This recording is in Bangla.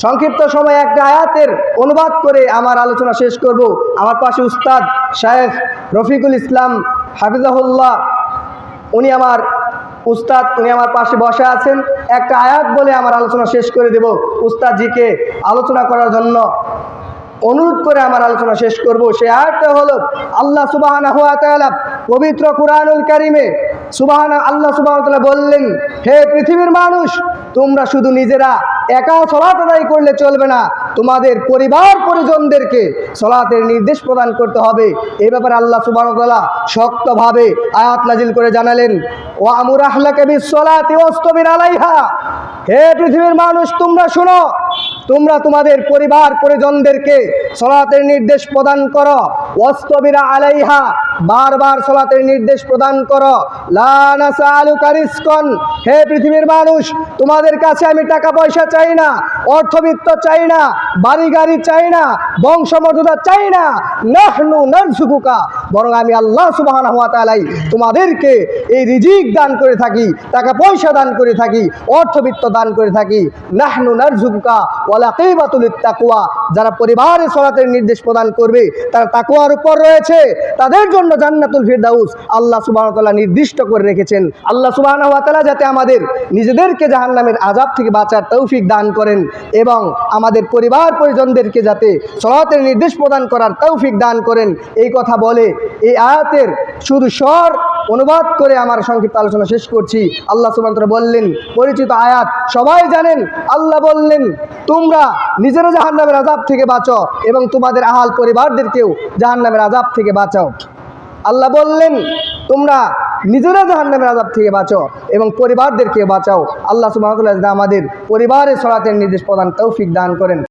সংক্ষিপ্ত সময়ে একটা আয়াতের অনুবাদ করে আমার আলোচনা শেষ করব। আমার পাশে উস্তাদ শায়েখ রফিকুল ইসলাম হাফিজাহুল্লাহ, উনি আমার উস্তাদ, উনি আমার পাশে বসে আছেন। একটা আয়াত বলে আমার আলোচনা শেষ করে দেব। উস্তাদজিকে আলোচনা করার জন্য অনুরোধ করে আমার আলোচনা শেষ করব। সেই আয়াতটা হলো আল্লাহ সুবহানাহু ওয়া তাআলা পবিত্র কুরআনুল কারীমে আল্লাহ সুবহানাহু ওয়া তাআলা বললেন, হে পৃথিবীর মানুষ, তোমরা শুধু নিজেরা একা সালাত আদায় করলে চলবে না, তোমাদের পরিবার পরিজনদেরকে সালাতের নির্দেশ প্রদান করতে হবে। এই ব্যাপারে আল্লাহ সুবহানাহু ওয়া তাআলা শক্তভাবে আয়াত নাজিল করে জানালেন, ওয়া আমুর আহলাকা বিস-সালাতি ওয়াসতাবির আলাইহা। হে পৃথিবীর মানুষ, তোমরা শোনো, তোমরা তোমাদের পরিবার পরিজনদেরকে সালাতের নির্দেশ প্রদান করো। ওয়াসতাবির আলাইহা, বারবার সালাতের নির্দেশ প্রদান করো। লা নাসআলুকা রিজকান, হে পৃথিবীর মানুষ, তোমাদের কাছে আমি টাকা পয়সা চাই না, অর্থবিত্ত চাই না, বাড়ি গাড়ি চাই না, বংশমর্যাদা চাই না। নাহনু নারযুকুকা, বরং আমি আল্লাহ সুবহানাহু ওয়া তাআলাই তোমাদেরকে এই রিজিক দান করে থাকি, টাকা পয়সা দান করে থাকি, অর্থবিত্ত দান করে থাকি। নাহনু নারযুকুকা ওয়াল আকিবাতুল তাকওয়া, যারা পরিবারে সালাতের নির্দেশ প্রদান করবে তারা তাকওয়ার উপর রয়েছে, তাদের জন্য জান্নাতুল ফিরদাউস আল্লাহ সুবহানাহু ওয়া তাআলা নির্দিষ্ট করে রেখেছেন। আল্লাহ সুবহানাহু ওয়া তাআলা যাতে আমাদের নিজেদেরকে জাহান্নামের আযাব থেকে বাঁচার তৌফিক দান করেন এবং আমাদের পরিবার পরিজনদেরকে যাতে সালাতের নির্দেশ প্রদান করার তৌফিক দান করেন, এই কথা বলে এই আয়াতের শুধু স্বর অনুবাদ করে আমার সংক্ষিপ্ত আলোচনা শেষ করছি। আল্লাহ সুবহানাহু ওয়া তাআলা বললেন, পরিচিত আয়াত সবাই জানেন, আল্লাহ বললেন, তোমরা নিজেরা জাহান্নামের আযাব থেকে বাঁচো এবং তোমাদের আহাল পরিবারদেরকেও জাহান্নামের আযাব থেকে বাঁচাও। আল্লাহ বললেন, তোমরা নিজেরা জাহান্নামের আযাব থেকে বাঁচো এবং পরিবারদেরকে বাঁচাও। আল্লাহ সুবহানাহু ওয়া তাআলা আমাদের পরিবারে সালাতের নির্দেশ প্রদান তৌফিক দান করেন।